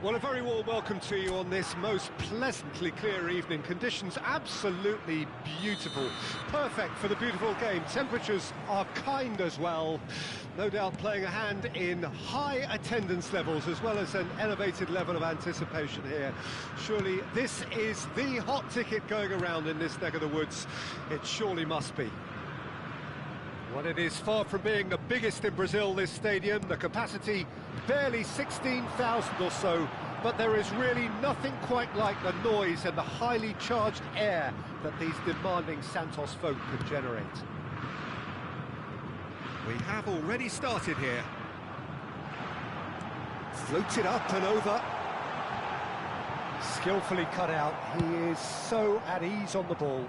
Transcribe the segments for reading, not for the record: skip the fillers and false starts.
Well, a very warm welcome to you on this most pleasantly clear evening. Conditions absolutely beautiful. Perfect for the beautiful game. Temperatures are kind as well. No doubt playing a hand in high attendance levels as well as an elevated level of anticipation here. Surely this is the hot ticket going around in this neck of the woods. It surely must be. Well, it is far from being the biggest in Brazil, this stadium. The capacity barely 16,000 or so, but there is really nothing quite like the noise and the highly charged air that these demanding Santos folk can generate. We have already started here. Floated up and over. Skillfully cut out. He is so at ease on the ball.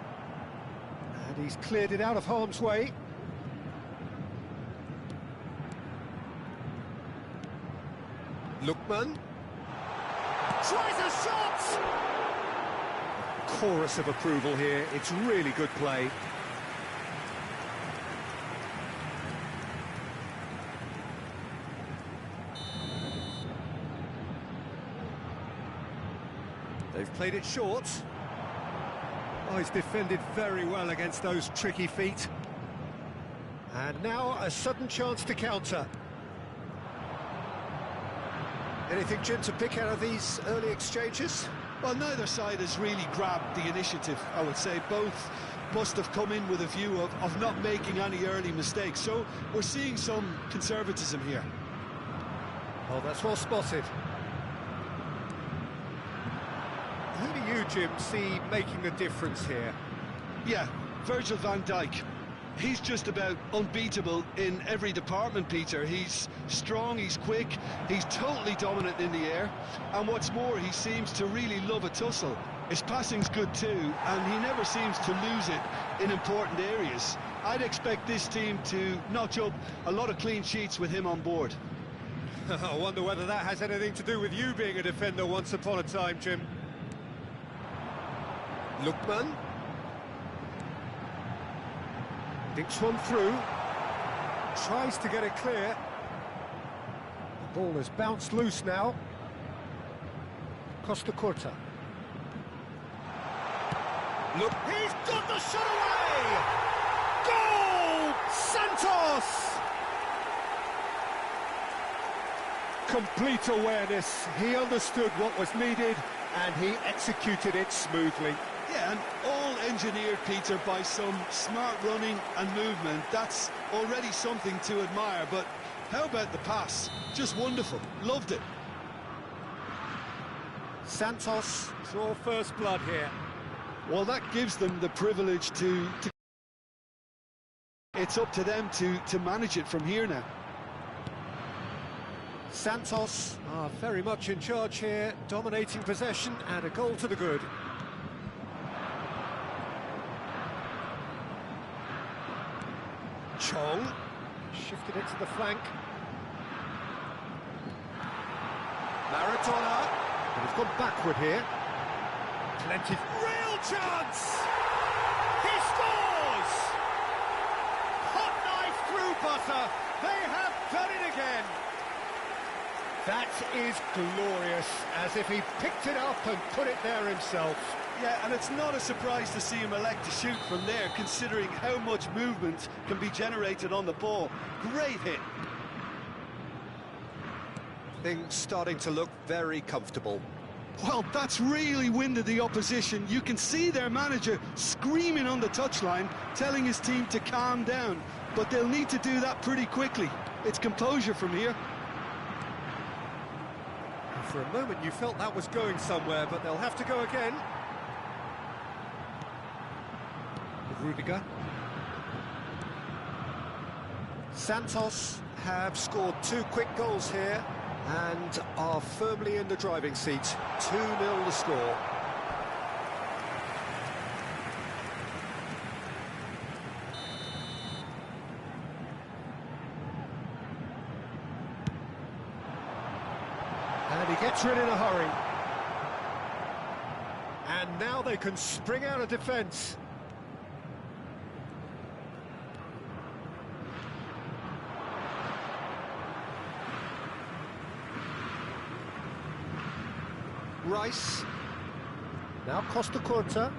And he's cleared it out of harm's way. Lookman tries a shot! Chorus of approval here, it's really good play. They've played it short. Oh, he's defended very well against those tricky feet. And now a sudden chance to counter. Anything, Jim, to pick out of these early exchanges? Well, neither side has really grabbed the initiative, I would say. Both must have come in with a view of not making any early mistakes. So we're seeing some conservatism here. Oh, that's well spotted. Who do you, Jim, see making the difference here? Yeah, Virgil van Dijk. He's just about unbeatable in every department, Peter. He's strong, he's quick, he's totally dominant in the air, and what's more, he seems to really love a tussle. His passing's good too, and he never seems to lose it in important areas. I'd expect this team to notch up a lot of clean sheets with him on board. I wonder whether that has anything to do with you being a defender once upon a time, Jim. Lookman. Dinks one through, tries to get it clear. The ball has bounced loose now. Costa Curta. Look, he's got the shot away! Goal! Santos! Complete awareness. He understood what was needed and he executed it smoothly. Yeah, and all engineered, Peter, by some smart running and movement. That's already something to admire, but how about the pass? Just wonderful. Loved it. Santos draw first blood here. Well, that gives them the privilege to... It's up to them to manage it from here now. Santos are very much in charge here, dominating possession and a goal to the good. Chong shifted it to the flank. Maradona, but it's gone backward here. Plenty, real chance! He scores! Hot knife through butter. They have done it again. That is glorious, as if he picked it up and put it there himself. Yeah, and it's not a surprise to see him elect to shoot from there, considering how much movement can be generated on the ball. Great hit. Things starting to look very comfortable. Well, that's really winded the opposition. You can see their manager screaming on the touchline, telling his team to calm down. But they'll need to do that pretty quickly. It's composure from here. For a moment you felt that was going somewhere, but they'll have to go again. Rudiger. Santos have scored 2 quick goals here and are firmly in the driving seat. 2-0 the score. And he gets rid in a hurry. And now they can spring out of defence. Rice. Now Costa Curta.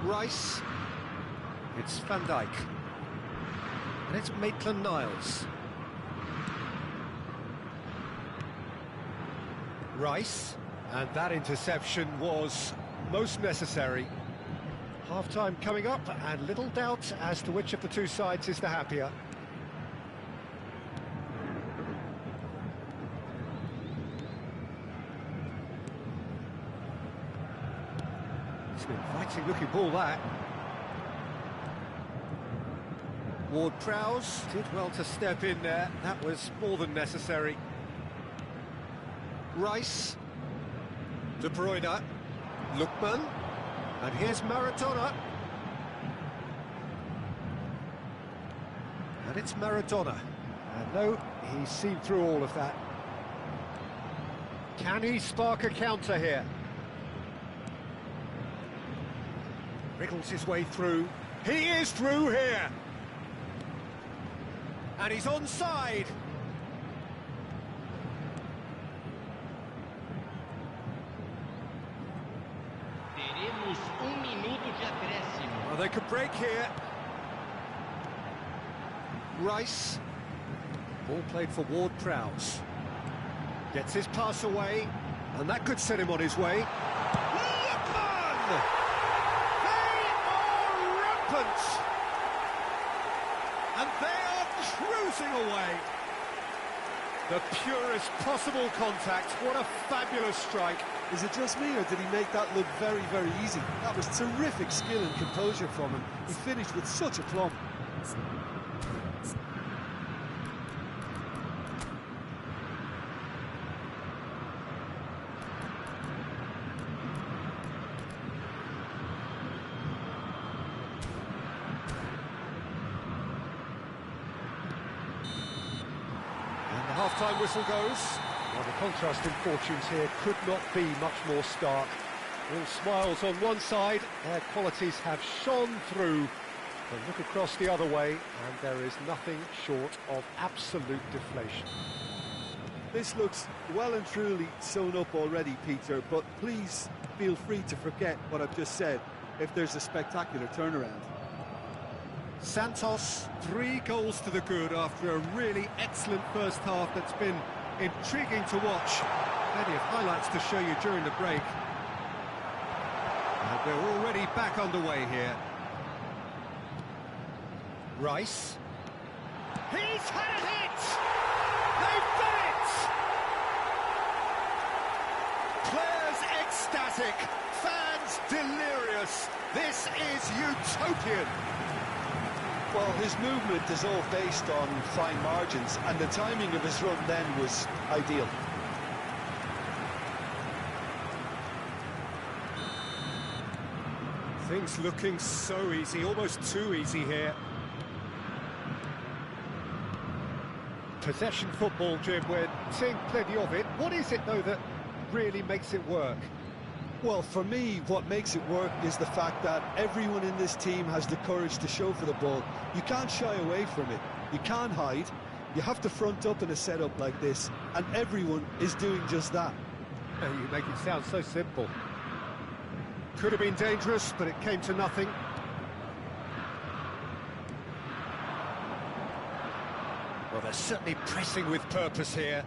Rice. It's Van Dijk. And it's Maitland-Niles. Rice. And that interception was most necessary. Half-time coming up, and little doubt as to which of the two sides is the happier. It's an inviting-looking ball, that. Ward-Prowse did well to step in there. That was more than necessary. Rice. De Bruyne. Lookman. And here's Maradona. And it's Maradona. And no, he's seen through all of that. Can he spark a counter here? Wriggles his way through. He is through here! And he's onside! Well, they could break here. Rice. Ball played for Ward-Prowse. Gets his pass away, and that could set him on his way. Lookman! They are rampant! And they are cruising away. The purest possible contact. What a fabulous strike. Is it just me, or did he make that look very, very easy? That was terrific skill and composure from him. He finished with such aplomb. And the half-time whistle goes. Well, the contrast in fortunes here could not be much more stark. All smiles on one side, their qualities have shone through. But look across the other way, and there is nothing short of absolute deflation. This looks well and truly sewn up already, Peter, but please feel free to forget what I've just said if there's a spectacular turnaround. Santos, 3 goals to the good after a really excellent first half that's been intriguing to watch. Plenty of highlights to show you during the break. And we're already back underway here. Rice. He's had a hit! They've done it! Players ecstatic, fans delirious. This is utopian. Well, his movement is all based on fine margins, and the timing of his run then was ideal. Things looking so easy, almost too easy here. Possession football, Jim, we're seeing plenty of it. What is it, though, that really makes it work? Well, for me, what makes it work is the fact that everyone in this team has the courage to show for the ball. You can't shy away from it. You can't hide. You have to front up in a setup like this, and everyone is doing just that. You make it sound so simple. Could have been dangerous, but it came to nothing. Well, they're certainly pressing with purpose here.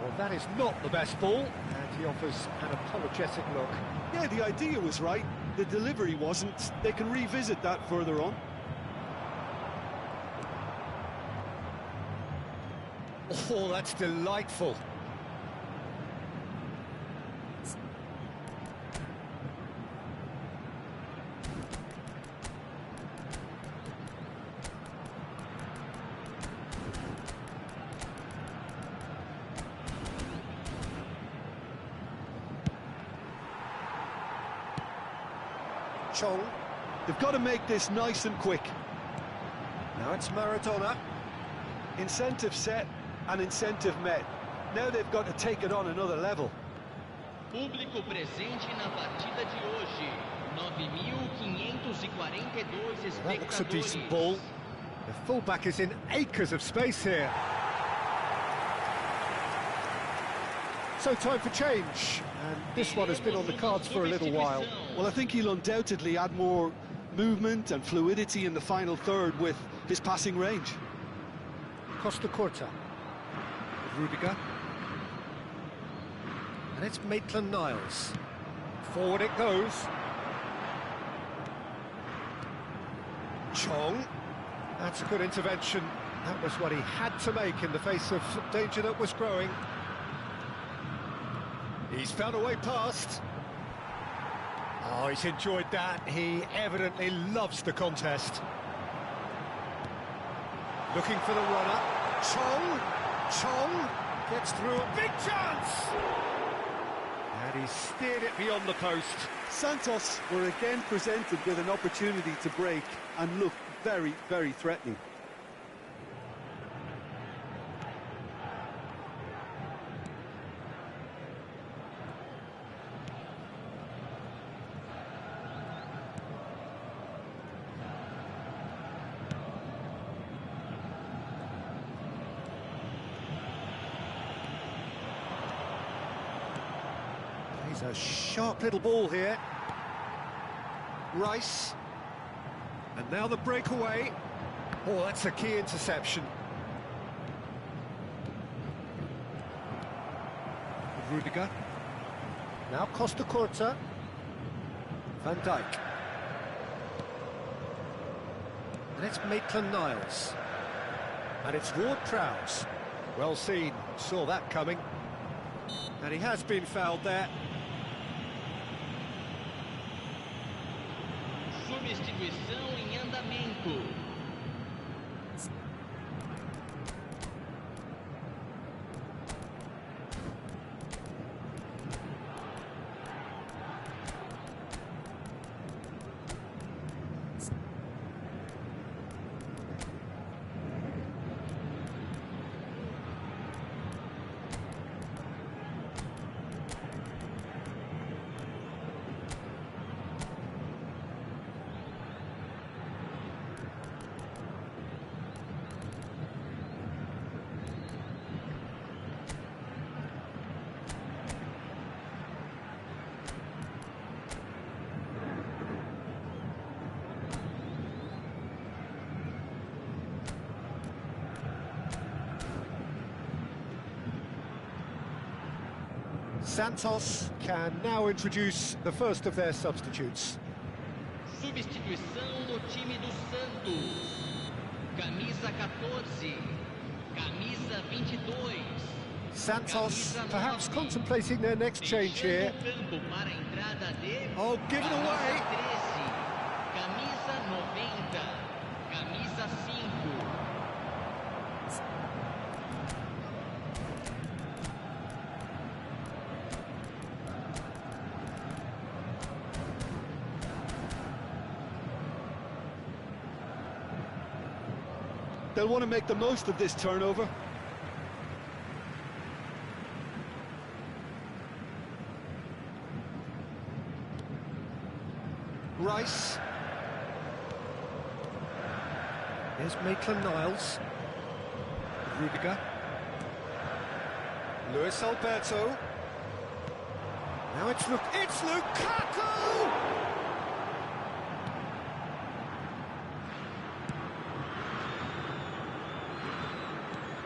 Well, that is not the best ball, and he offers an apologetic look. Yeah, the idea was right. The delivery wasn't. They can revisit that further on. Oh, that's delightful. Chong. They've got to make this nice and quick. Now it's Maradona. Incentive set and incentive met. Now they've got to take it on another level. Público presente na partida de hoje. 9.542 espectadores. That looks a decent ball. The fullback is in acres of space here. So time for change, and this one has been on the cards for a little while. Well, I think he'll undoubtedly add more movement and fluidity in the final third with his passing range. Costa Corta. Rudiger. And it's Maitland-Niles. Forward it goes. Chong. That's a good intervention. That was what he had to make in the face of danger that was growing. He's found a way past. Oh, he's enjoyed that. He evidently loves the contest. Looking for the runner. Chong gets through a big chance! And he steered it beyond the post. Santos were again presented with an opportunity to break and look very, very threatening. He's a sharp little ball here. Rice. And now the breakaway. Oh, that's a key interception. Rudiger. Now Costa Corta. Van Dijk. And it's Maitland-Niles. And it's Ward-Prowse. Well seen, saw that coming. And he has been fouled there. Substituição em andamento. Santos can now introduce the first of their substitutes. Substituição no time do Santos. Camisa 14. Camisa 22. Santos perhaps contemplating their next change here. Oh, given away. Camisa 90. Camisa 5. They'll want to make the most of this turnover. Rice. Here's Maitland-Niles. Rudiger. Luis Alberto. Now it's Lukaku!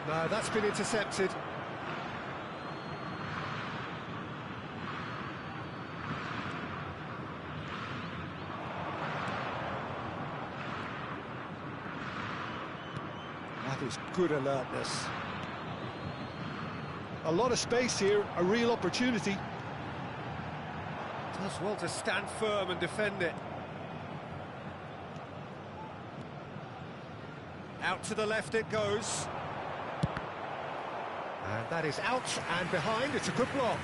No, that's been intercepted. That is good alertness. A lot of space here, a real opportunity. Does well to stand firm and defend it. Out to the left it goes. And that is out and behind. It's a good block.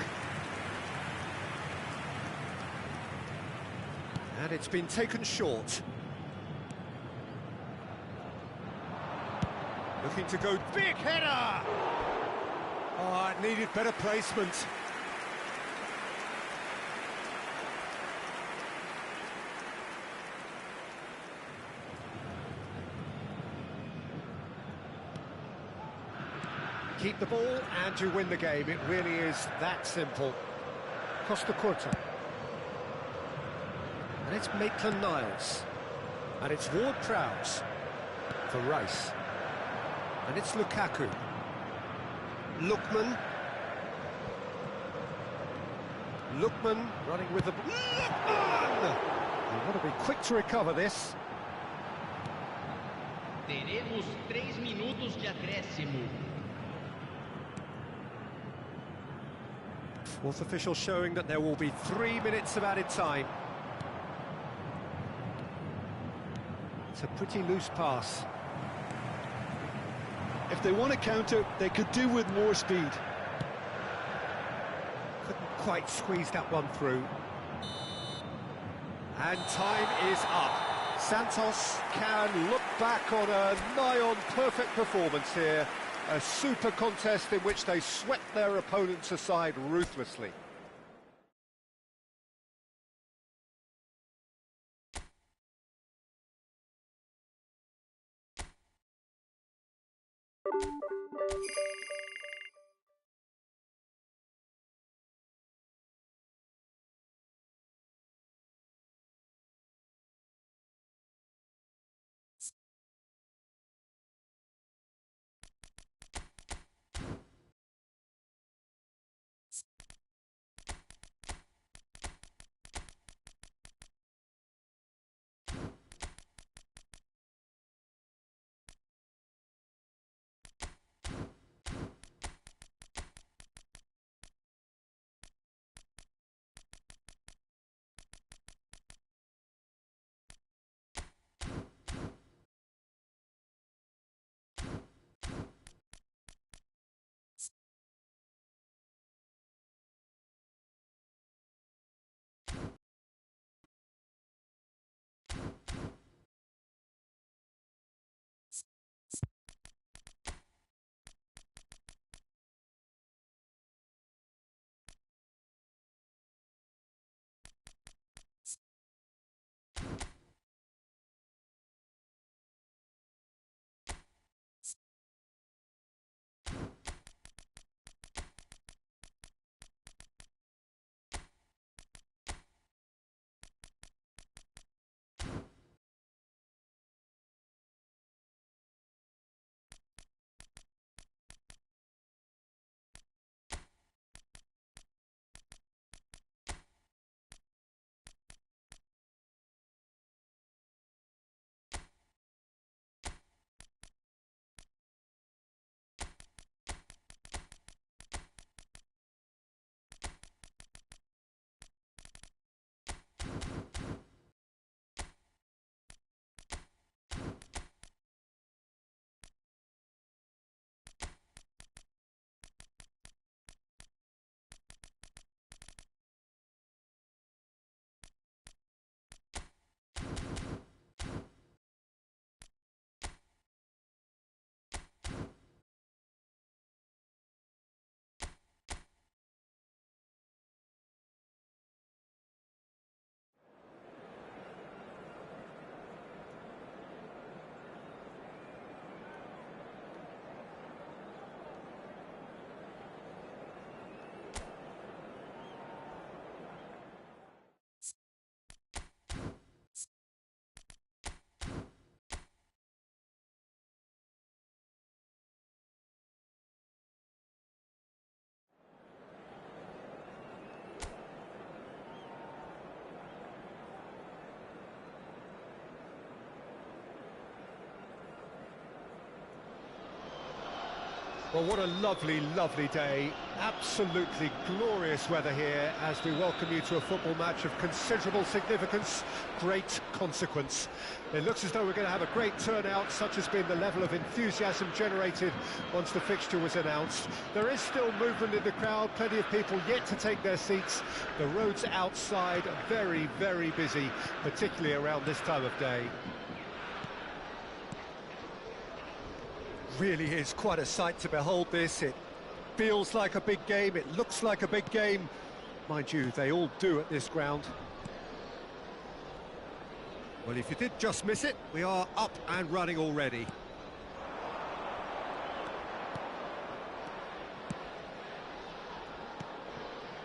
And it's been taken short. Looking to go big header. Oh, it needed better placement. keep the ball and to win the game. It really is that simple. Costa Curta. And it's Maitland-Niles. And it's Ward-Prowse for Rice. And it's Lukaku. Lookman. Lookman running with the... Lookman! They want to be quick to recover this. Teremos 3 minutos de acréscimo. Fourth official showing that there will be 3 minutes of added time. It's a pretty loose pass. If they want to counter, they could do with more speed. Couldn't quite squeeze that one through. And time is up. Santos can look back on a nigh-on perfect performance here. A super contest in which they swept their opponents aside ruthlessly. Well, what a lovely, lovely day. Absolutely glorious weather here as we welcome you to a football match of considerable significance, great consequence. It looks as though we're going to have a great turnout, such has been the level of enthusiasm generated once the fixture was announced. There is still movement in the crowd, plenty of people yet to take their seats. The roads outside very, very busy, particularly around this time of day. Really is quite a sight to behold this. It feels like a big game, it looks like a big game. Mind you, they all do at this ground. Well, if you did just miss it, we are up and running already.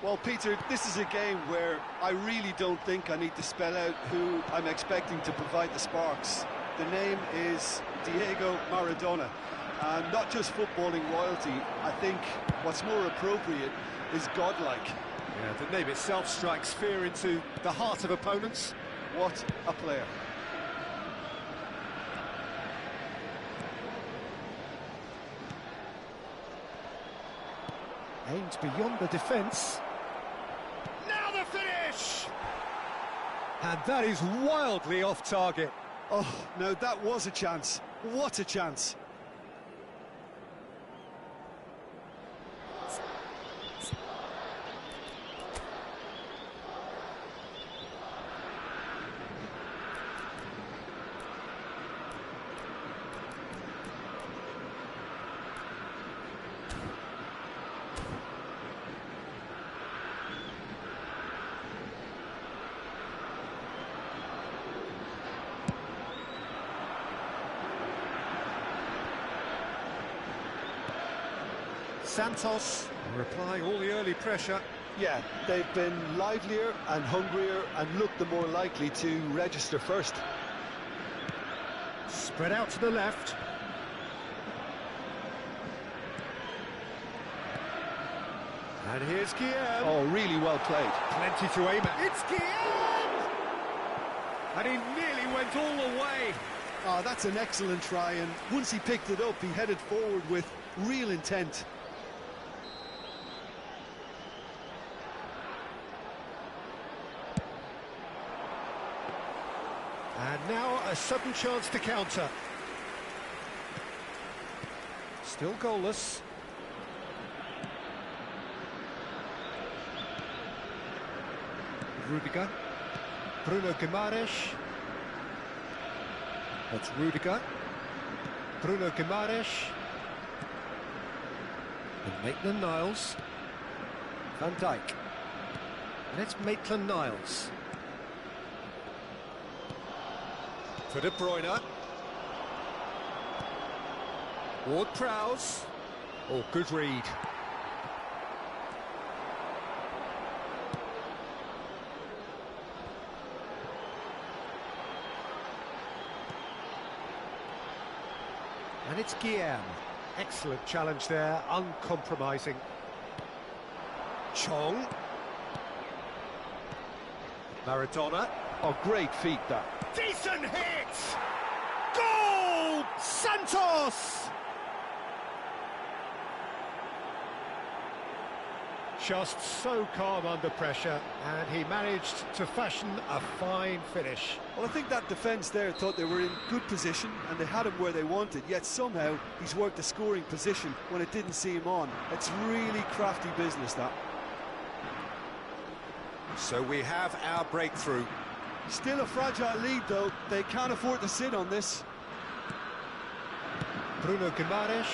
Well, Peter, this is a game where I really don't think I need to spell out who I'm expecting to provide the sparks. The name is Diego Maradona, and not just footballing royalty. I think what's more appropriate is godlike. Yeah, the name itself strikes fear into the heart of opponents. What a player. Aimed beyond the defence. Now the finish! And that is wildly off target. Oh, no, that was a chance. What a chance. Santos replying all the early pressure. Yeah, they've been livelier and hungrier and looked the more likely to register first. Spread out to the left. And here's Guillaume. Oh, really well played. Plenty to aim at. It's Guillaume! And he nearly went all the way. Oh, that's an excellent try, and once he picked it up, he headed forward with real intent. And now a sudden chance to counter. Still goalless. Rudiger. Bruno Guimaraes. That's Rudiger. Bruno Guimaraes. And Maitland-Niles. Van Dijk. And it's Maitland-Niles. For De Bruyne. Ward-Prowse. Oh, good read. And it's Guillaume. Excellent challenge there, uncompromising. Chong. Maradona. Oh, great feat, that. Decent hit! Goal! Santos! Just so calm under pressure, and he managed to fashion a fine finish. Well, I think that defence there thought they were in good position and they had him where they wanted, yet somehow he's worked the scoring position when it didn't see him on. It's really crafty business, that. So we have our breakthrough. Still a fragile lead, though. They can't afford to sit on this. Bruno Guimaraes.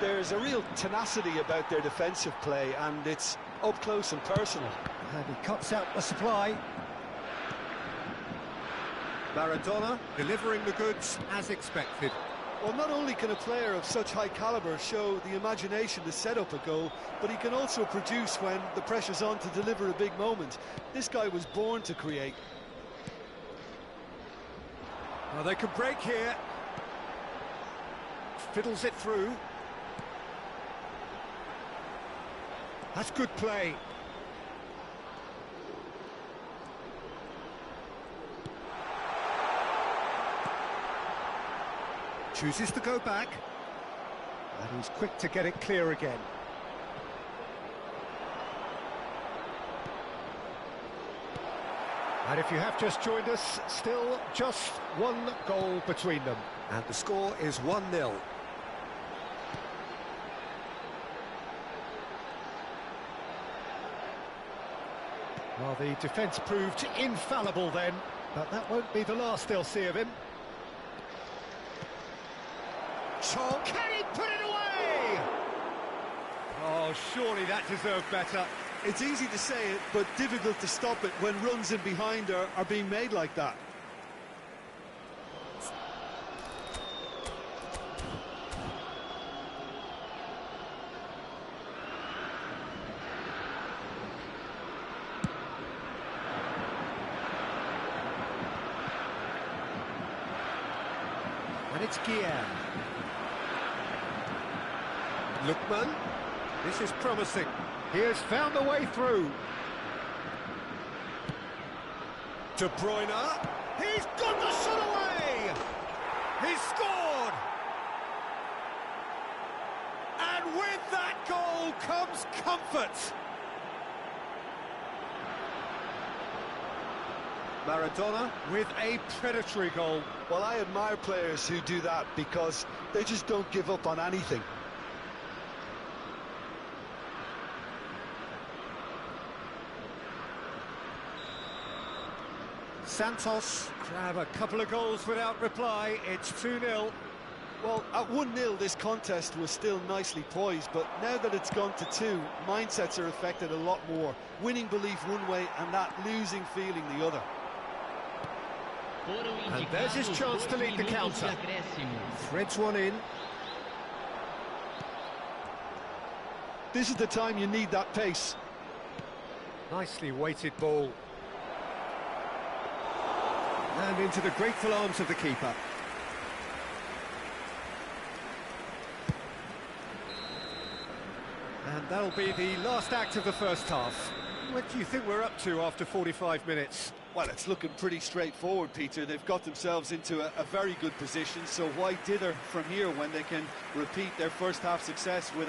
There's a real tenacity about their defensive play, and it's up close and personal. And he cuts out the supply. Maradona delivering the goods as expected. Well, not only can a player of such high calibre show the imagination to set up a goal, but he can also produce when the pressure's on to deliver a big moment. This guy was born to create. Well, they could break here. Fiddles it through. That's good play. Chooses to go back. And he's quick to get it clear again. And if you have just joined us, still just one goal between them. And the score is 1-0. Well, the defence proved infallible then, but that won't be the last they'll see of him. Chong, can he put it away? Oh, surely that deserved better. It's easy to say it, but difficult to stop it when runs in behind are being made like that. And it's Guillaume. Lookman. This is promising. He has found a way through. De Bruyne. He's got the shot away! He's scored! And with that goal comes comfort. Maradona with a predatory goal. Well, I admire players who do that because they just don't give up on anything. Santos grab a couple of goals without reply. It's 2-0. Well, at 1-0 this contest was still nicely poised, but now that it's gone to 2, mindsets are affected a lot more. Winning belief one way and that losing feeling the other. And there's his chance to lead the counter. Threads one in. This is the time you need that pace. Nicely weighted ball. And into the grateful arms of the keeper. And that'll be the last act of the first half. What do you think we're up to after 45 minutes? Well, it's looking pretty straightforward, Peter. They've got themselves into a very good position, so why dither from here when they can repeat their first half success with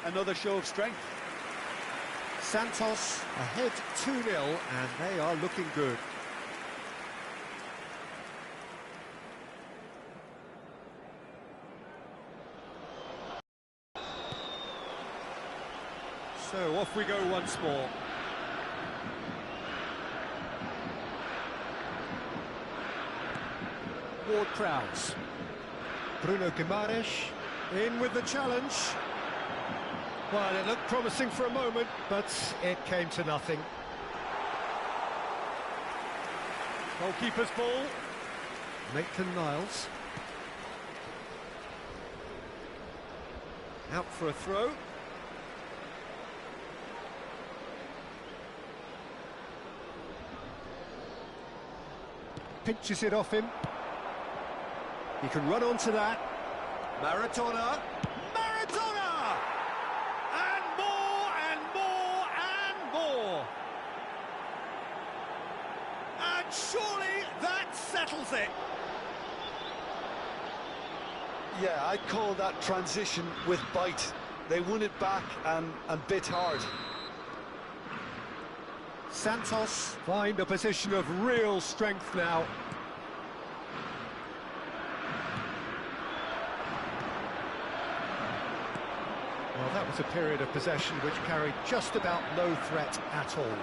another show of strength? Santos ahead 2-0, and they are looking good. So off we go once more. Ward-Prowse. Bruno Guimaraes in with the challenge. Well, it looked promising for a moment, but it came to nothing. Goalkeeper's ball. Maitland-Niles. Out for a throw. Pinches it off him. He can run onto that. Maradona. Maradona! And more, and more, and more. And surely that settles it. Yeah, I'd call that transition with bite. They won it back and bit hard. Santos find a position of real strength now. Well, that was a period of possession which carried just about no threat at all.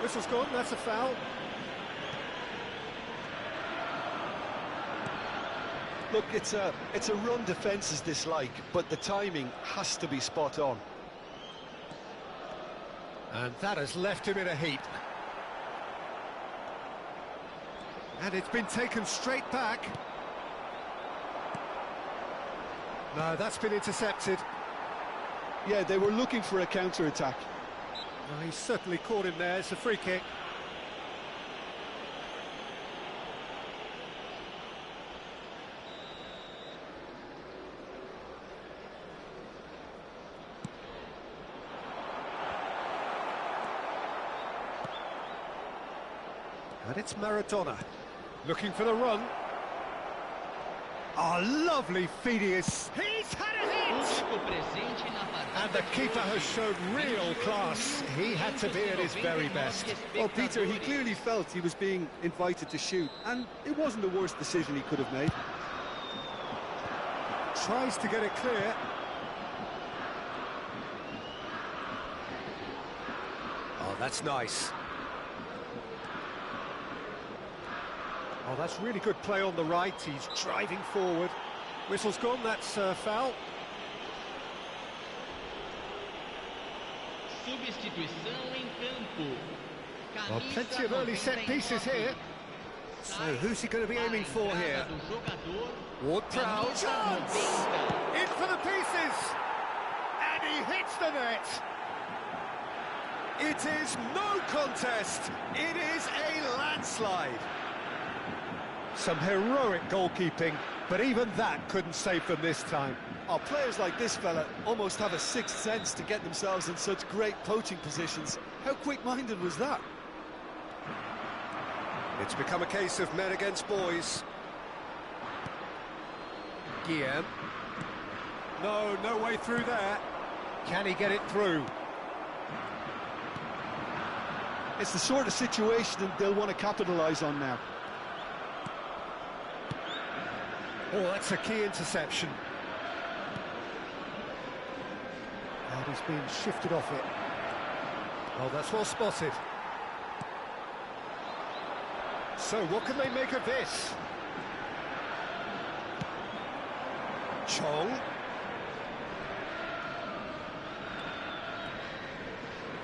Whistle's gone, that's a foul. Look, it's a run defence's dislike, but the timing has to be spot on. And that has left him in a heap. And it's been taken straight back. No, that's been intercepted. Yeah, they were looking for a counter-attack. Well, he's certainly caught him there. It's a free kick. And it's Maradona, looking for the run. Oh, lovely Phidias. He's had a hit! And the keeper has shown real class. He had to be at his very best. Well, Peter, he clearly felt he was being invited to shoot, and it wasn't the worst decision he could have made. Tries to get it clear. Oh, that's nice. Oh, that's really good play on the right. He's driving forward. Whistle's gone, that's foul. Well, plenty of early set pieces here. So who's he going to be aiming for here? Ward-Prowse. Chance! In for the pieces! And he hits the net! It It is no contest. It is a landslide. Some heroic goalkeeping, but even that couldn't save them this time. Oh, players like this fella almost have a sixth sense to get themselves in such great poaching positions. How quick-minded was that? It's become a case of men against boys. Guillaume. No way through there. Can he get it through? It's the sort of situation that they'll want to capitalise on now. Oh, that's a key interception. And he's been shifted off it. Oh, that's well spotted. So, what can they make of this? Chong.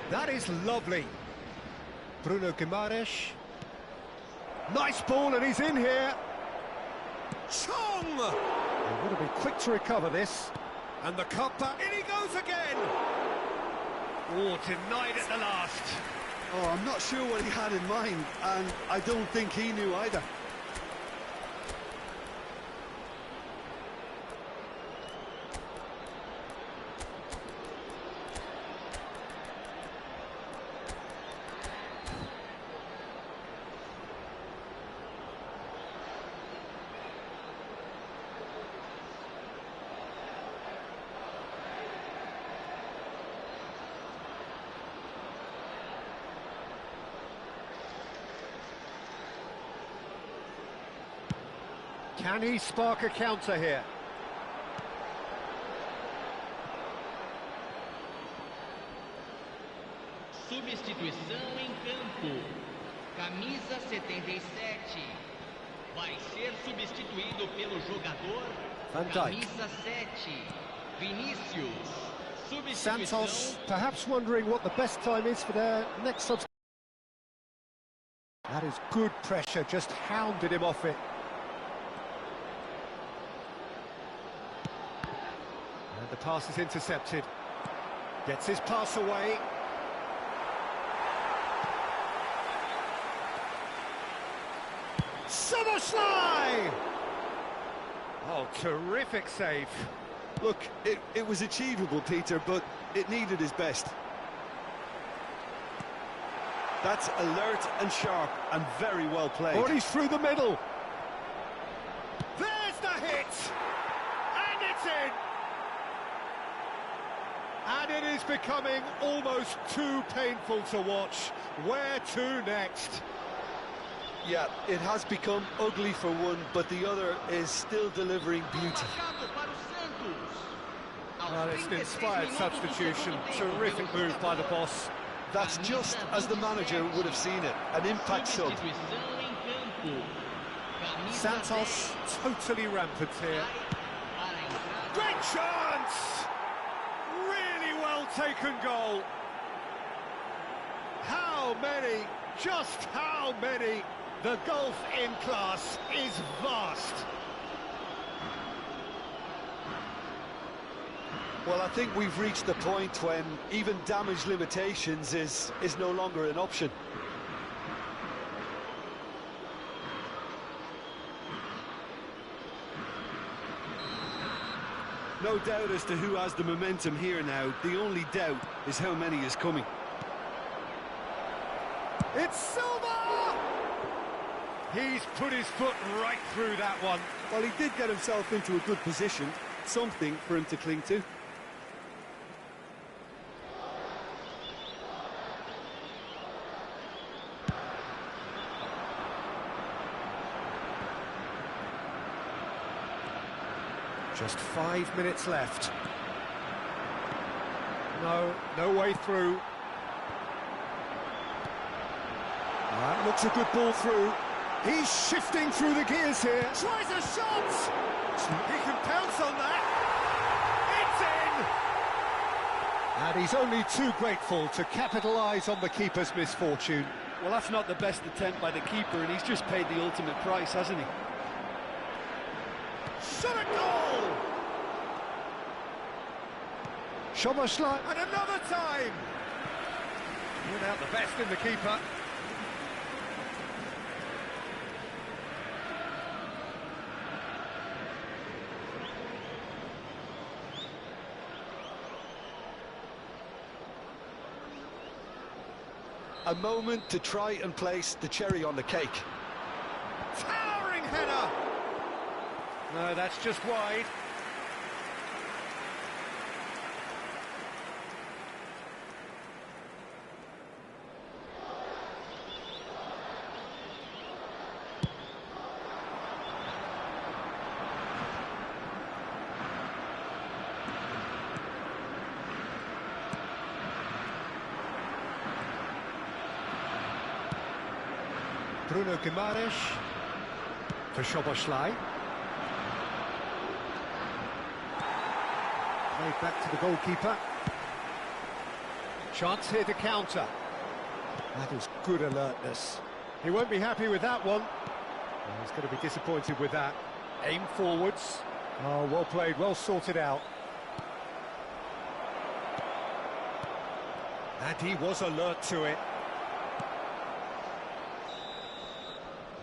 That is lovely. Bruno Guimaraes. Nice ball, and he's in here. Chong! They want to be quick to recover this. And the cut back, in he goes again! Oh, denied at the last. Oh, I'm not sure what he had in mind, and I don't think he knew either. Can he spark a counter here? Substituição em campo. Camisa 77. Vai ser substituído pelo jogador. Van Dijk. Camisa 7. Vinícius. Substituição. Santos, perhaps wondering what the best time is for their next substitution. That is good pressure, just hounded him off it. And the pass is intercepted. Gets his pass away. Szoboszlai! Oh, terrific save. Look, it was achievable, Peter, but it needed his best. That's alert and sharp and very well played. Oh, he's through the middle. There's the hit! And it's in! And it is becoming almost too painful to watch. Where to next? Yeah, it has become ugly for one, but the other is still delivering beauty. Well, it's an inspired substitution. Terrific move by the boss. That's just as the manager would have seen it, an impact sub. Santos totally rampant here. Great chance! Really well taken goal. How many, just how many? The gulf in class is vast. Well, I think we've reached the point when even damage limitations is no longer an option. No doubt as to who has the momentum here now. The only doubt is how many is coming. It's Silva! He's put his foot right through that one. Well, he did get himself into a good position, something for him to cling to. Just 5 minutes left. No way through. That looks a good ball through. He's shifting through the gears here. Tries a shot! He can pounce on that. It's in! And he's only too grateful to capitalise on the keeper's misfortune. Well, that's not the best attempt by the keeper, and he's just paid the ultimate price, hasn't he? Shot a goal! Szoboszlai, and another time! Without the best in the keeper. A moment to try and place the cherry on the cake. Towering header! No, that's just wide. Bruno Guimaraes for Szoboszlai. Played back to the goalkeeper. Chance here to counter. That is good alertness. He won't be happy with that one. Well, he's going to be disappointed with that. Aim forwards. Oh, well played, well sorted out. And he was alert to it.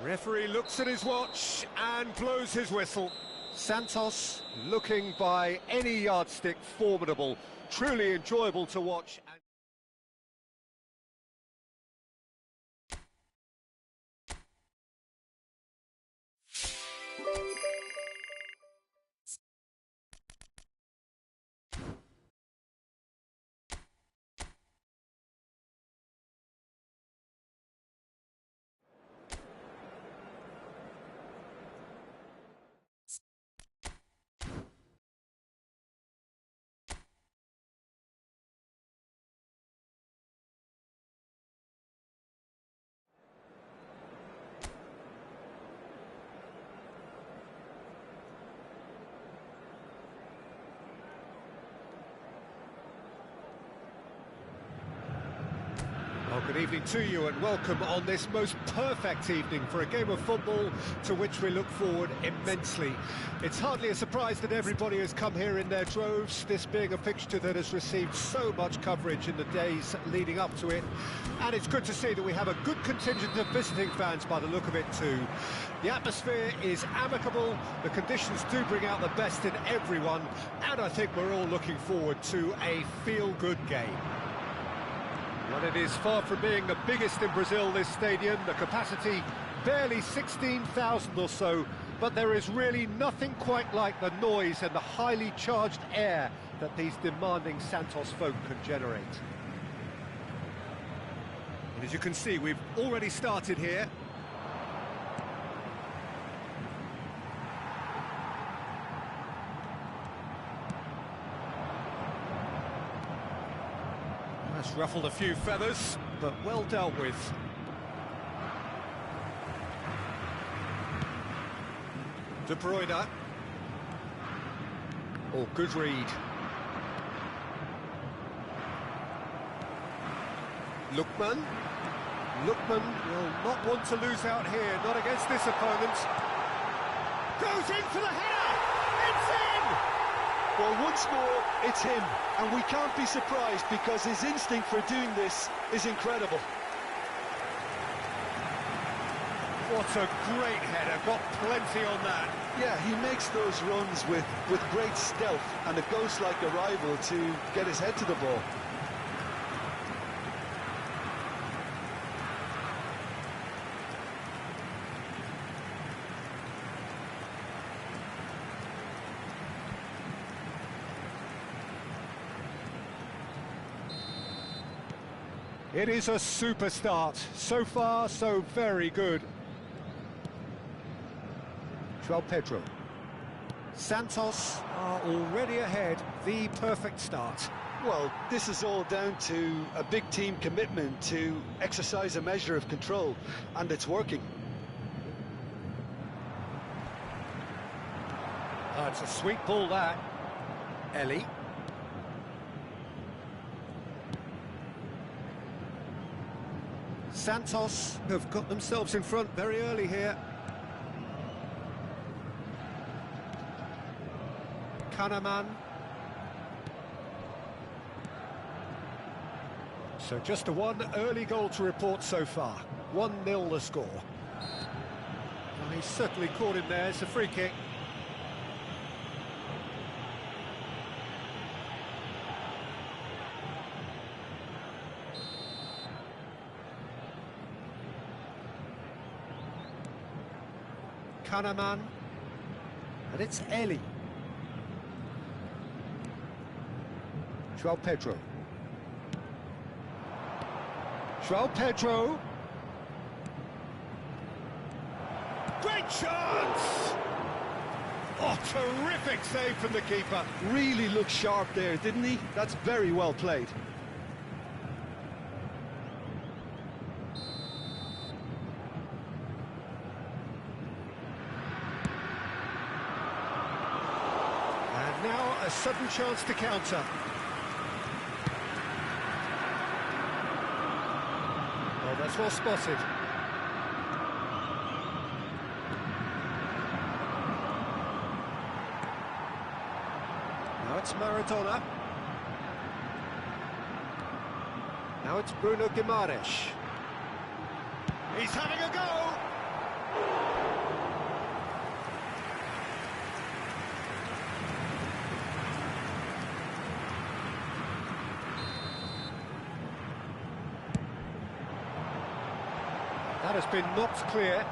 Referee looks at his watch and blows his whistle. Santos looking by any yardstick formidable, truly enjoyable to watch. Well, good evening to you and welcome on this most perfect evening for a game of football to which we look forward immensely. It's hardly a surprise that everybody has come here in their droves, this being a fixture that has received so much coverage in the days leading up to it. And it's good to see that we have a good contingent of visiting fans by the look of it too. The atmosphere is amicable, the conditions do bring out the best in everyone, and I think we're all looking forward to a feel-good game. Well, it is far from being the biggest in Brazil, this stadium. The capacity barely 16,000 or so, but there is really nothing quite like the noise and the highly charged air that these demanding Santos folk can generate. And as you can see, we've already started here. That's ruffled a few feathers, but well dealt with. De Bruyne. Oh, good read. Lookman. Lookman will not want to lose out here, not against this opponent. Goes in for the header! It's in! Well, once more, it's him, and we can't be surprised because his instinct for doing this is incredible. What a great header, got plenty on that. Yeah, he makes those runs with great stealth and a ghost-like arrival to get his head to the ball. It is a super start. So far, so very good. João Pedro. Santos are already ahead. The perfect start. Well, this is all down to a big team commitment to exercise a measure of control, and it's working. Oh, it's a sweet ball, that. Ellie. Santos have got themselves in front very early here. Kahneman. So just a one early goal to report so far. 1-0 the score. Well, he's certainly caught him there. It's a free kick. Kahneman, and it's Eli. João Pedro. João Pedro. Great chance! Oh, terrific save from the keeper. Really looked sharp there, didn't he? That's very well played. And now a sudden chance to counter. Oh, that's well spotted. Now it's Maradona. Now it's Bruno Guimaraes. He's having a go! That has been knocked clear.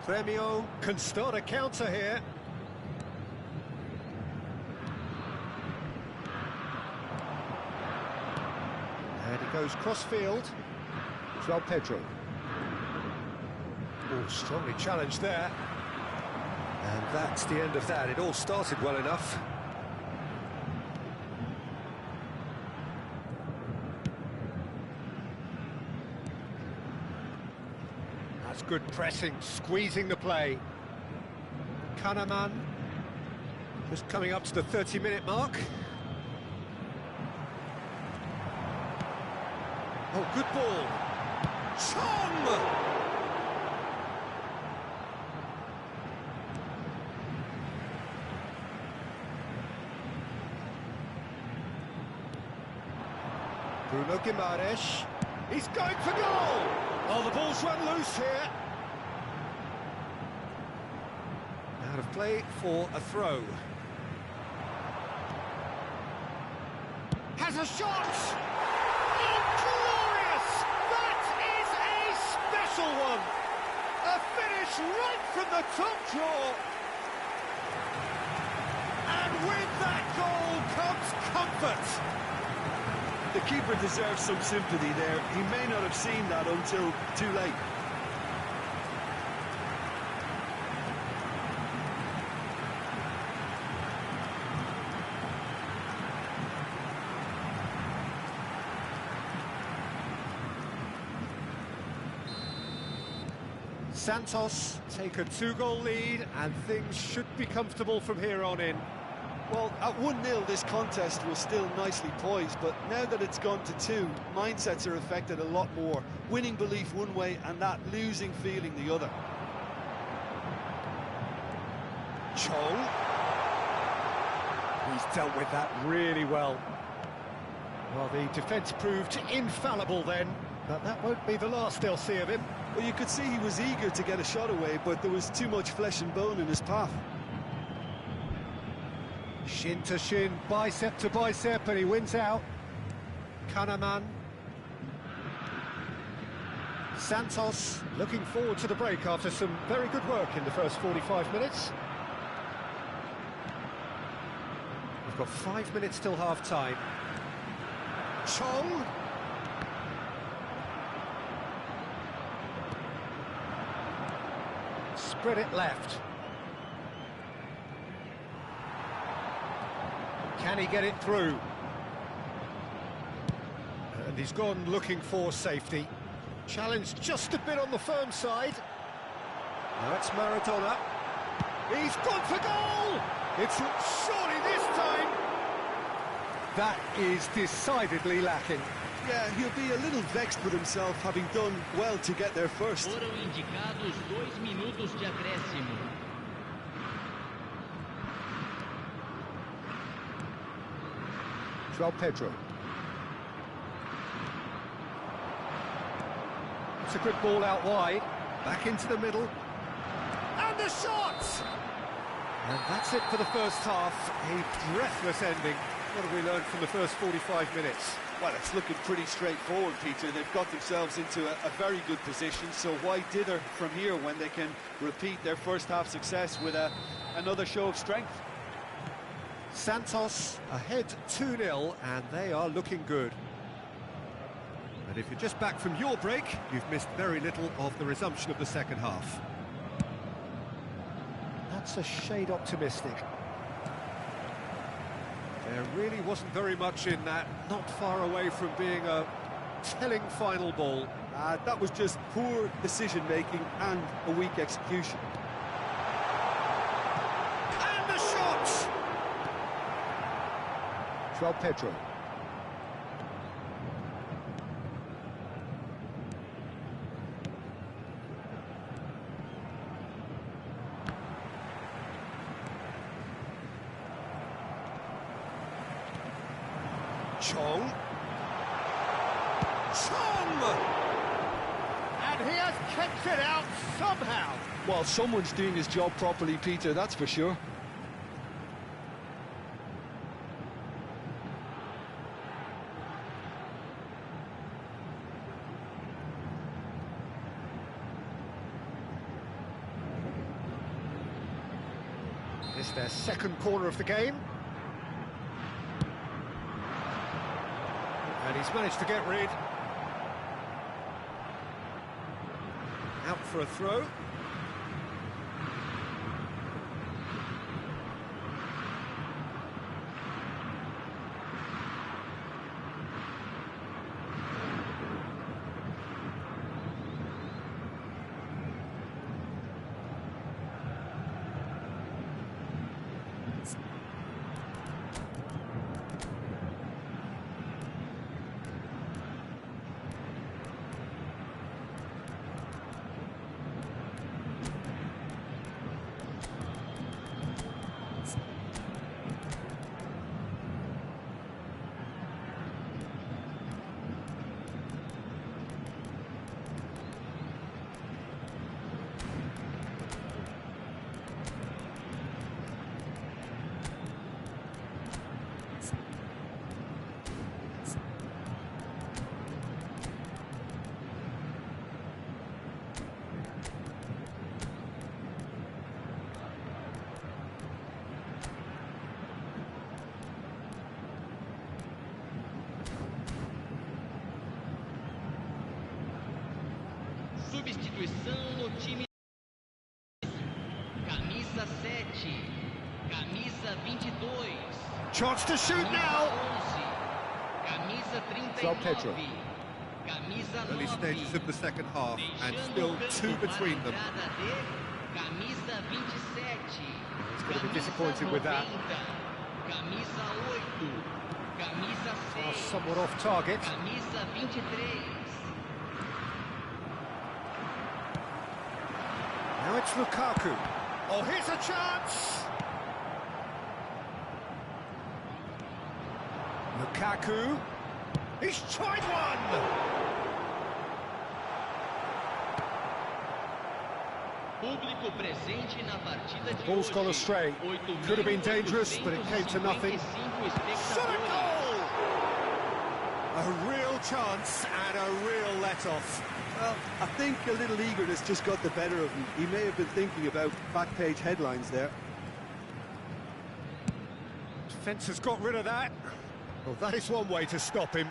Grêmio can start a counter here. And he goes cross-field. João Pedro. Oh, strongly challenged there. And that's the end of that. It all started well enough. That's good pressing, squeezing the play. Kahneman, just coming up to the 30-minute mark. Oh, good ball. Chong! Bruno Guimaraes. He's going for goal! Oh, the ball's run loose here. Out of play for a throw. Has a shot! One. A finish right from the top draw. And with that goal comes comfort. The keeper deserves some sympathy there. He may not have seen that until too late. Santos take a 2-goal lead, and things should be comfortable from here on in. Well, at 1-0 this contest was still nicely poised, but now that it's gone to 2, mindsets are affected a lot more. Winning belief one way and that losing feeling the other. Chong. He's dealt with that really well. Well, the defence proved infallible then, but that won't be the last they'll see of him. Well, you could see he was eager to get a shot away, but there was too much flesh and bone in his path. Shin to shin, bicep to bicep, and he wins out. Kahneman. Santos looking forward to the break after some very good work in the first 45 minutes. We've got 5 minutes till half-time. Chong. Spread it left. Can he get it through? And he's gone looking for safety. Challenged just a bit on the firm side. Now it's Maradona. He's gone for goal! It's surely this time. That is decidedly lacking. Yeah, he'll be a little vexed with himself, having done well to get there first. Foram indicados 2 minutos de acréscimo. João Pedro. That's a good ball out wide. Back into the middle. And the shot! And that's it for the first half. A breathless ending. What have we learned from the first 45 minutes? Well, it's looking pretty straightforward, Peter. They've got themselves into a very good position, so why dither from here when they can repeat their first half success with another show of strength? Santos ahead 2-0, and they are looking good. And if you're just back from your break, you've missed very little of the resumption of the second half. That's a shade optimistic. There really wasn't very much in that, not far away from being a telling final ball. That was just poor decision-making and a weak execution. And the shot! João Pedro. Chong. And he has kept it out somehow. Well, someone's doing his job properly, Peter, that's for sure. It's their second corner of the game. And he's managed to get rid. Out for a throw. Substituição no time. Camisa 7. Camisa 22. Chance to shoot now. Camisa 39. Pedro. Camisa Early 9. stages of the second half, and still two between them. Camisa 27. He's going to be disappointed with that. Camisa 8. Camisa 6. Somewhat off target. Camisa 23. Now it's Lukaku. Oh, here's a chance! Lukaku. He's tried one! Público presente na partida de Ball's gone astray. Could have been dangerous, but it came to nothing. Shot a goal! A real chance and a real let-off. Well, I think a little eagerness just got the better of him. He may have been thinking about back-page headlines there. Defence has got rid of that. Well, that is one way to stop him.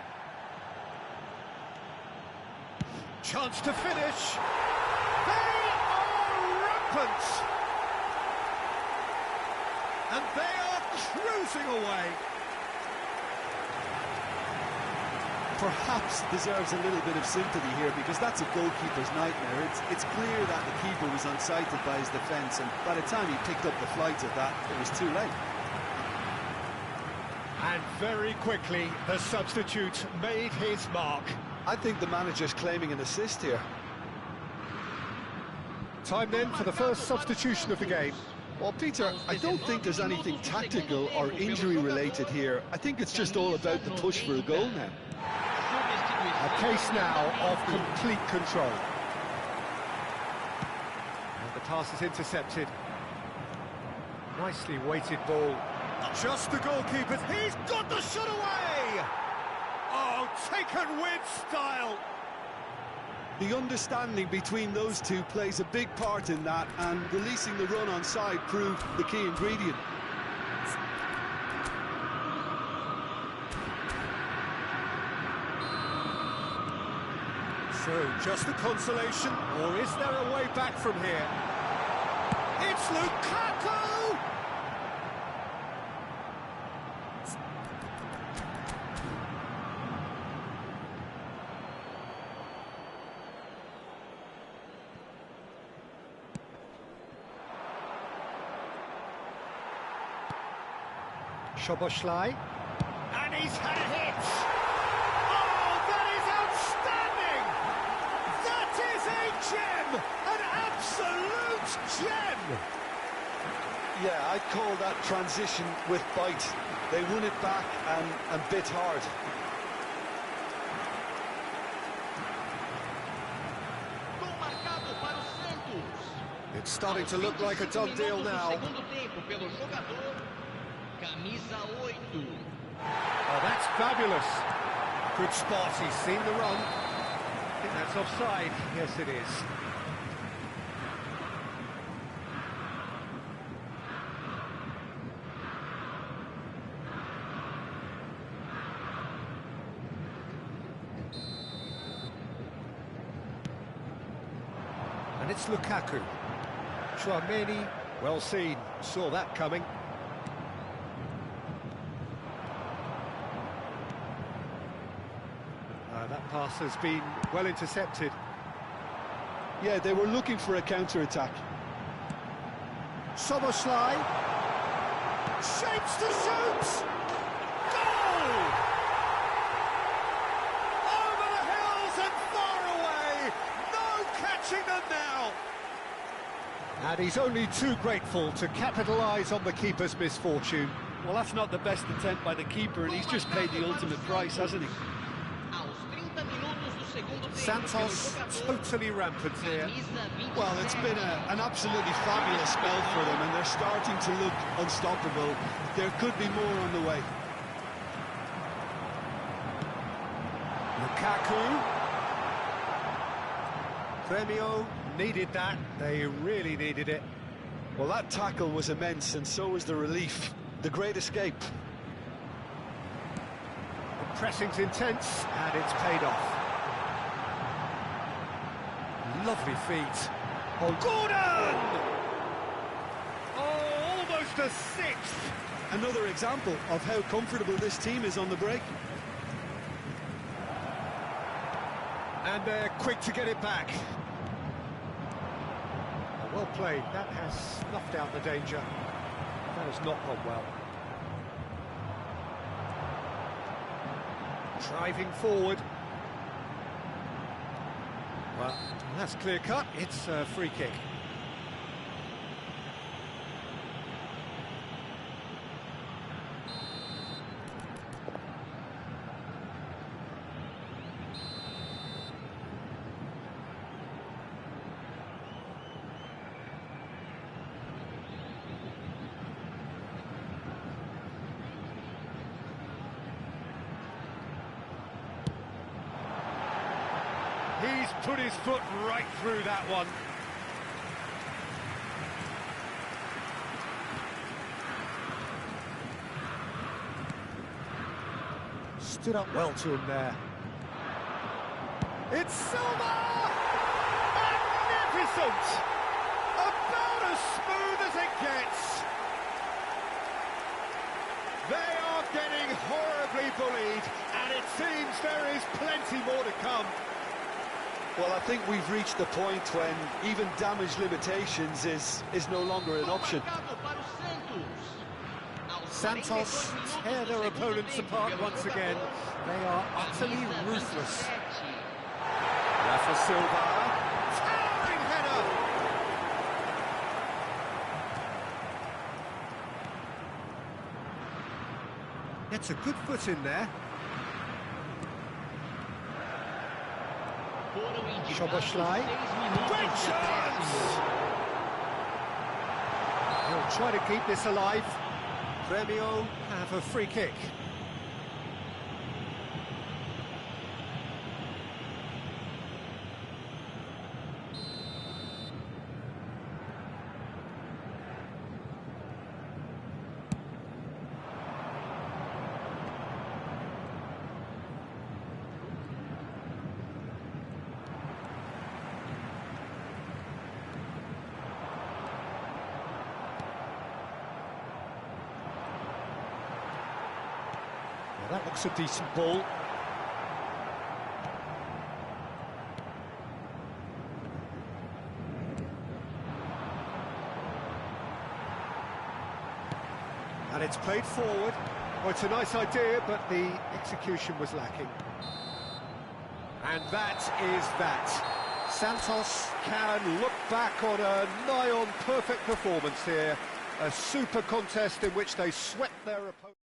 Chance to finish. They are rampant. And they are cruising away. Perhaps deserves a little bit of sympathy here, because that's a goalkeeper's nightmare. It's clear that the keeper was unsighted by his defence, and by the time he picked up the flight of that, it was too late. And very quickly, the substitute made his mark. I think the manager's claiming an assist here. Time then for the first substitution of the game. Well, Peter, I don't think there's anything tactical or injury-related here. I think it's just all about the push for a goal now. A case now of complete control. And the pass is intercepted. Nicely weighted ball. Just the goalkeeper. He's got the shot away! Oh, taken with style. The understanding between those two plays a big part in that, and releasing the run on side proved the key ingredient. So, just a consolation, or is there a way back from here? It's Lukaku! Szoboszlai, and he's had a hit! Oh, that is outstanding! That is a gem! An absolute gem! Yeah, I'd call that transition with bite. They won it back and bit hard. Gol marcado para o Santos. It's starting to look like a done deal now. Segundo tempo pelo jogador camisa 8. Oh, that's fabulous. Good spot, he's seen the run. I think that's offside. Yes, it is. And it's Lukaku. Chouameni, well seen, saw that coming. That pass has been well intercepted. Yeah, they were looking for a counter-attack. Szoboszlai. Shapes to shoot! Goal! Over the hills and far away! No catching them now! And he's only too grateful to capitalise on the keeper's misfortune. Well, that's not the best attempt by the keeper, and he's just paid the ultimate price, hasn't he? Santos totally rampant here. Well, it's been an absolutely fabulous spell for them, and they're starting to look unstoppable. There could be more on the way. Lukaku. Gremio needed that. They really needed it. Well, that tackle was immense, and so was the relief. The great escape. The pressing's intense, and it's paid off. Lovely feet. Oh, Gordon! Oh, almost a sixth. Another example of how comfortable this team is on the break. And they're quick to get it back. Well played. That has snuffed out the danger. That has not gone well. Driving forward. Well, that's clear cut. It's a free kick. He's put his foot right through that one. Stood up well to him there. It's Silva! Magnificent! About as smooth as it gets. They are getting horribly bullied, and it seems there is plenty more to come. Well, I think we've reached the point when even damage limitations is no longer an option. Santos tear their opponents apart once again. They are utterly ruthless. Rafa Silva, towering header. Gets a good foot in there. foram indicados 6 Szoboszlai. minutos Great de chance! He'll try to keep this alive. Grêmio have a free kick. That looks a decent ball. And it's played forward. Well, it's a nice idea, but the execution was lacking. And that is that. Santos can look back on a nigh-on perfect performance here. A super contest in which they swept their opponent.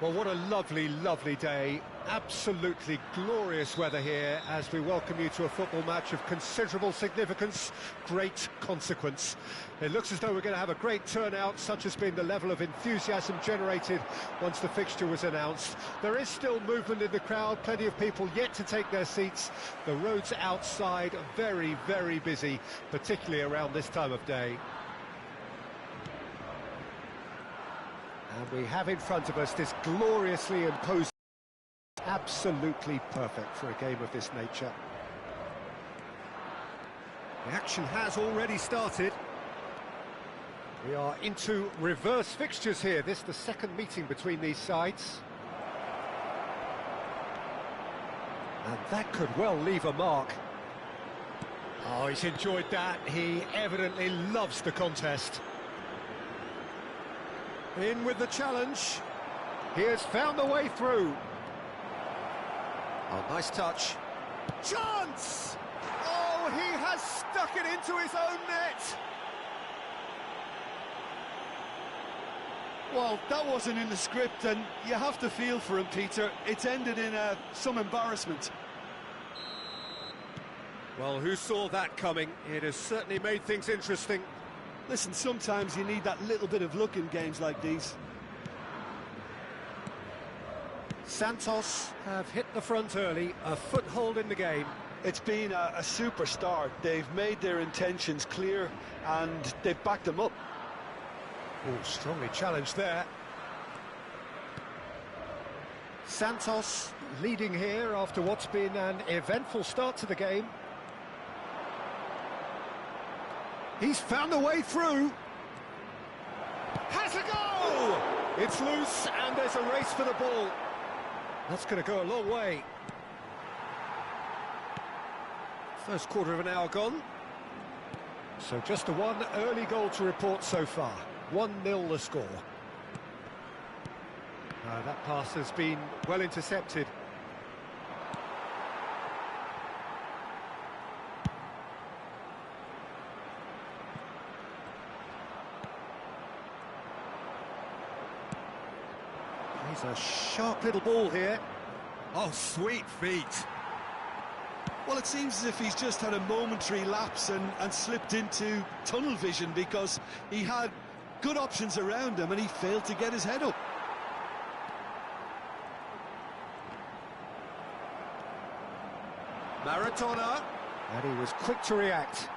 Well, what a lovely, lovely day. Absolutely glorious weather here as we welcome you to a football match of considerable significance, great consequence. It looks as though we're going to have a great turnout, such has been the level of enthusiasm generated once the fixture was announced. There is still movement in the crowd, plenty of people yet to take their seats. The roads outside are very, very busy, particularly around this time of day. And we have in front of us this gloriously imposing, absolutely perfect for a game of this nature. The action has already started. We are into reverse fixtures here. This is the second meeting between these sides. And that could well leave a mark. Oh, he's enjoyed that. He evidently loves the contest. In with the challenge. He has found the way through. Oh, nice touch. Chance! Oh, he has stuck it into his own net. Well, that wasn't in the script, and you have to feel for him, Peter. It's ended in some embarrassment. Well, who saw that coming? It has certainly made things interesting. Listen, sometimes you need that little bit of luck in games like these. Santos have hit the front early, a foothold in the game. It's been a super start. They've made their intentions clear, and they've backed them up. Oh, strongly challenged there. Santos leading here after what's been an eventful start to the game. He's found a way through. Has a goal! It's loose and there's a race for the ball. That's going to go a long way. First quarter of an hour gone. So just the one early goal to report so far. 1-0 the score. That pass has been well intercepted. He's a sharp little ball here. Oh, sweet feet. Well, it seems as if he's just had a momentary lapse and slipped into tunnel vision, because he had good options around him and he failed to get his head up. Maradona, and he was quick to react.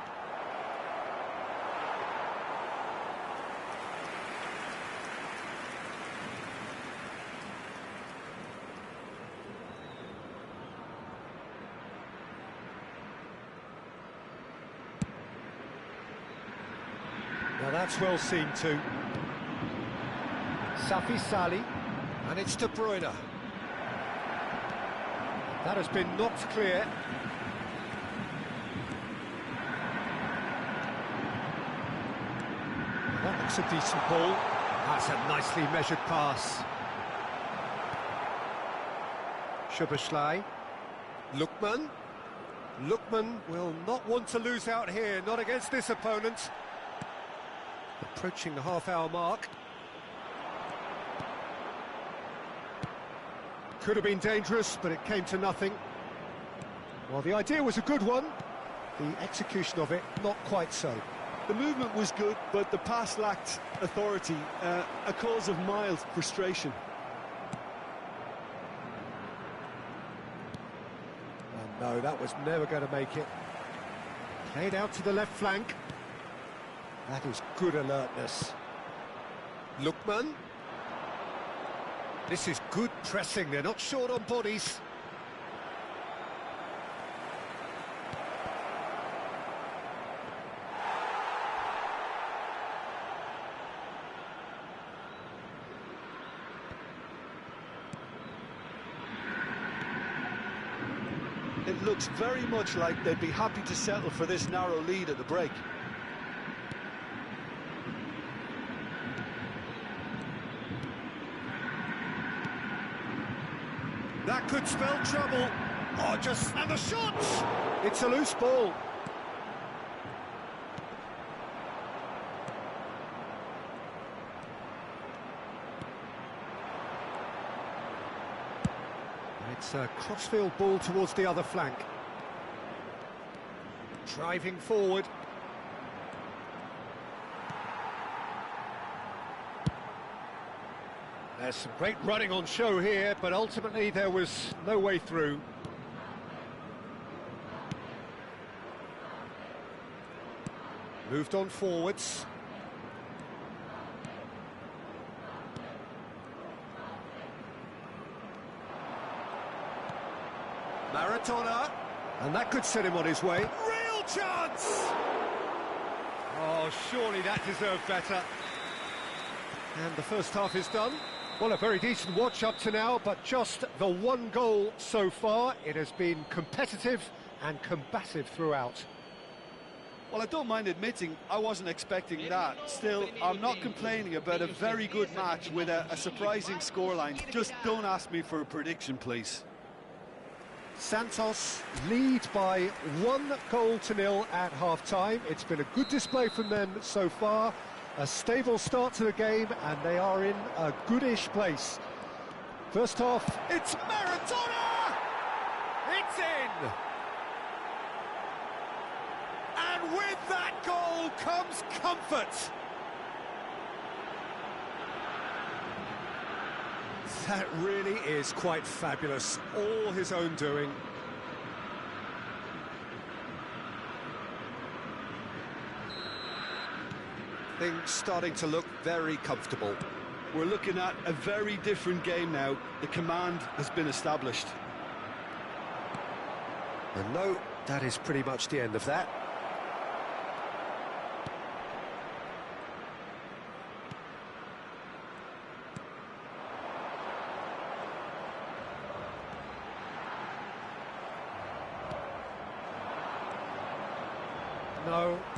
Now that's well seen too. Safi Sali, and it's De Bruyne. That has been knocked clear. That looks a decent ball. That's a nicely measured pass. Szoboszlai. Lookman. Lookman will not want to lose out here, not against this opponent. Approaching the half-hour mark. Could have been dangerous, but it came to nothing. Well, the idea was a good one. The execution of it, not quite so. The movement was good, but the pass lacked authority, a cause of mild frustration. And no, that was never going to make it. Played out to the left flank. That is good alertness. Lookman. This is good pressing, they're not short on bodies. It looks very much like they'd be happy to settle for this narrow lead at the break. That could spell trouble. Oh, and the shot! It's a loose ball. It's a crossfield ball towards the other flank. Driving forward. There's some great running on show here, but ultimately there was no way through. Moved on forwards. Maradona, and that could set him on his way. Real chance! Oh, surely that deserved better. And the first half is done. Well, a very decent watch up to now, but just the one goal so far. It has been competitive and combative throughout. Well, I don't mind admitting I wasn't expecting that. Still, I'm not complaining about a very good match with a surprising scoreline. Just don't ask me for a prediction, please. Santos lead by 1-0 at half-time. It's been a good display from them so far. A stable start to the game, and they are in a goodish place. First half, it's Maradona! It's in! And with that goal comes comfort. That really is quite fabulous. All his own doing. Things starting to look very comfortable. We're looking at a very different game now. The command has been established. And no, that is pretty much the end of that.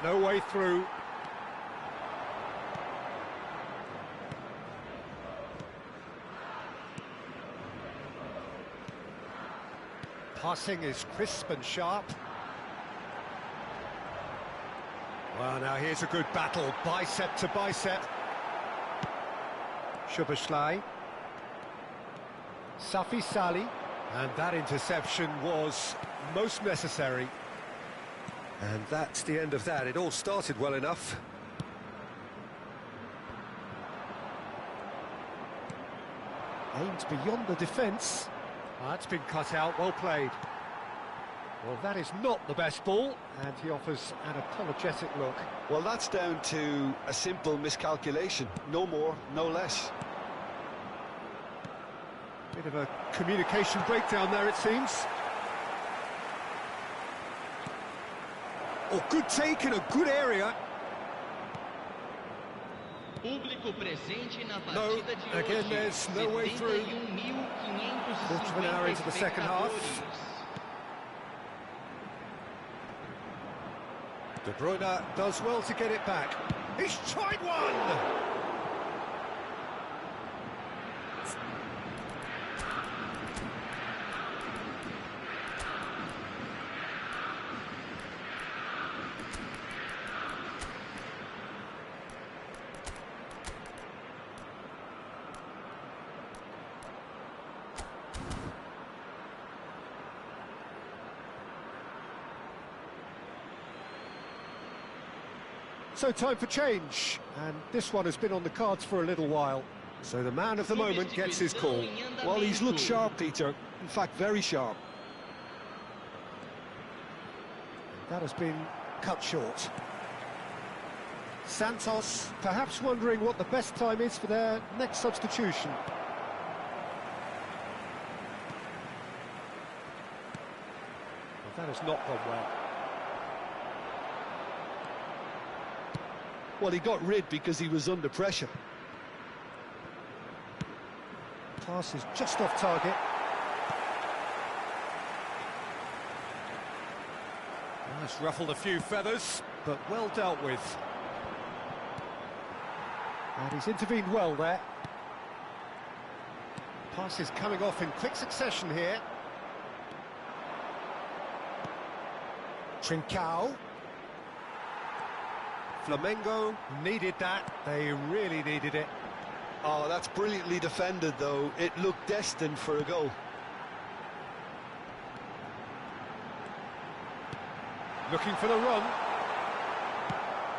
No way through. Passing is crisp and sharp. Well, now here's a good battle, bicep to bicep. Szoboszlai. Safi Sali. And that interception was most necessary. And that's the end of that. It all started well enough. Aimed beyond the defence. That's been cut out, well played. Well, that is not the best ball, and he offers an apologetic look. Well, that's down to a simple miscalculation. No more, no less. Bit of a communication breakdown there, it seems. Oh, good take in a good area. Público presente na No, partida de again hoje. there's no way through. 71.550 Quarter of an hour into the second half. De Bruyne does well to get it back. He's tried one! So time for change, and this one has been on the cards for a little while. So the man of the moment gets his call. Well, he's looked sharp, Peter. In fact, very sharp. That has been cut short. Santos perhaps wondering what the best time is for their next substitution. Well, that has not gone well. Well, he got rid because he was under pressure. Pass is just off target. Well, it's ruffled a few feathers, but well dealt with. And he's intervened well there. Pass is coming off in quick succession here. Trincao. Flamengo needed that. They really needed it. Oh, that's brilliantly defended, though. It looked destined for a goal. Looking for the run.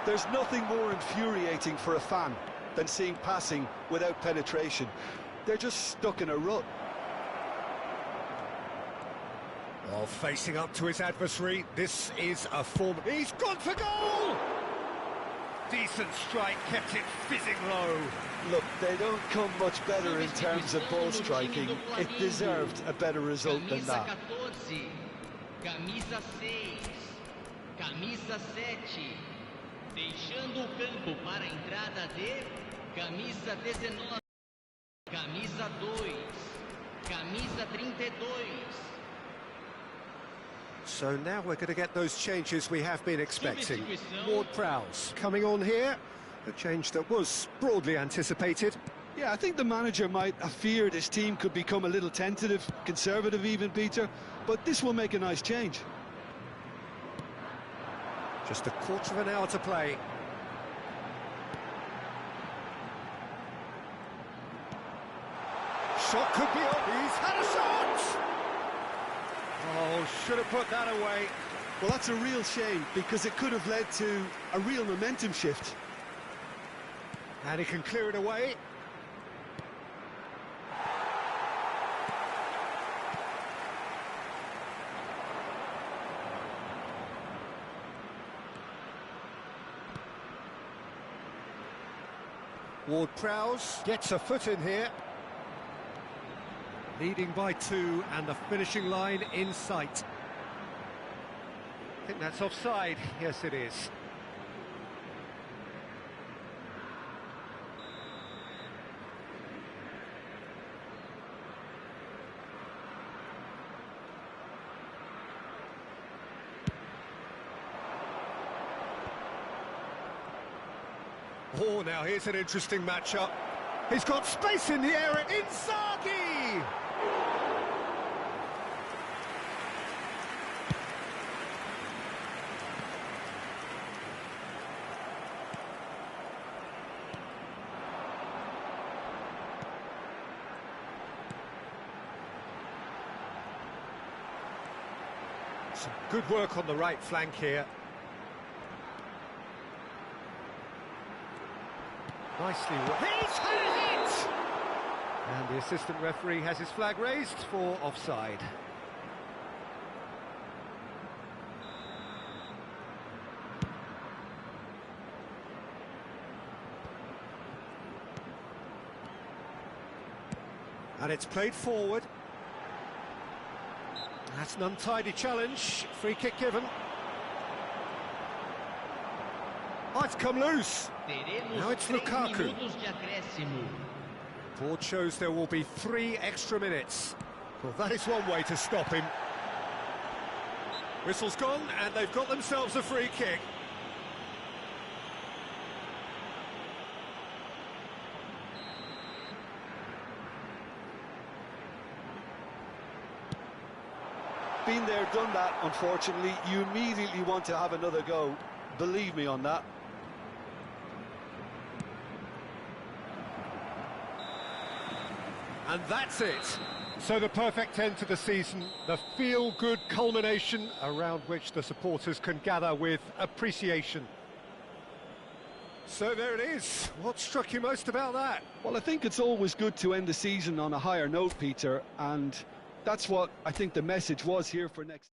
There's nothing more infuriating for a fan than seeing passing without penetration. They're just stuck in a rut. While facing up to his adversary, this is a form... He's gone for goal! Decent strike, kept it fizzing low. Look, they don't come much better in terms of ball striking. It deserved a better result than that. Camisa 14, camisa 6, camisa 7, Deixando o campo para a entrada de camisa 19, camisa 2, camisa 32. So now we're going to get those changes we have been expecting. Ward-Prowse coming on here, a change that was broadly anticipated. Yeah, I think the manager might have feared his team could become a little tentative, conservative even, Peter, but this will make a nice change. Just a quarter of an hour to play. Shot could be on, he's had a shot! Oh, should have put that away. Well, that's a real shame, because it could have led to a real momentum shift. And he can clear it away. Ward-Prowse gets a foot in here. Leading by 2 and the finishing line in sight. I think that's offside. Yes, it is. Oh, now here's an interesting matchup. He's got space in the air at Inzaghi! Some good work on the right flank here. Nicely worked. He's had it! And the assistant referee has his flag raised for offside. And it's played forward. That's an untidy challenge. Free kick given. Oh, it's come loose. Now it's Lukaku. Board shows there will be 3 extra minutes. Well, that is one way to stop him. Whistle's gone, and they've got themselves a free kick. Been there, done that, unfortunately. You immediately want to have another go. Believe me on that. And that's it. So the perfect end to the season, the feel-good culmination around which the supporters can gather with appreciation. So there it is. What struck you most about that? Well, I think it's always good to end the season on a higher note, Peter, and that's what I think the message was here for next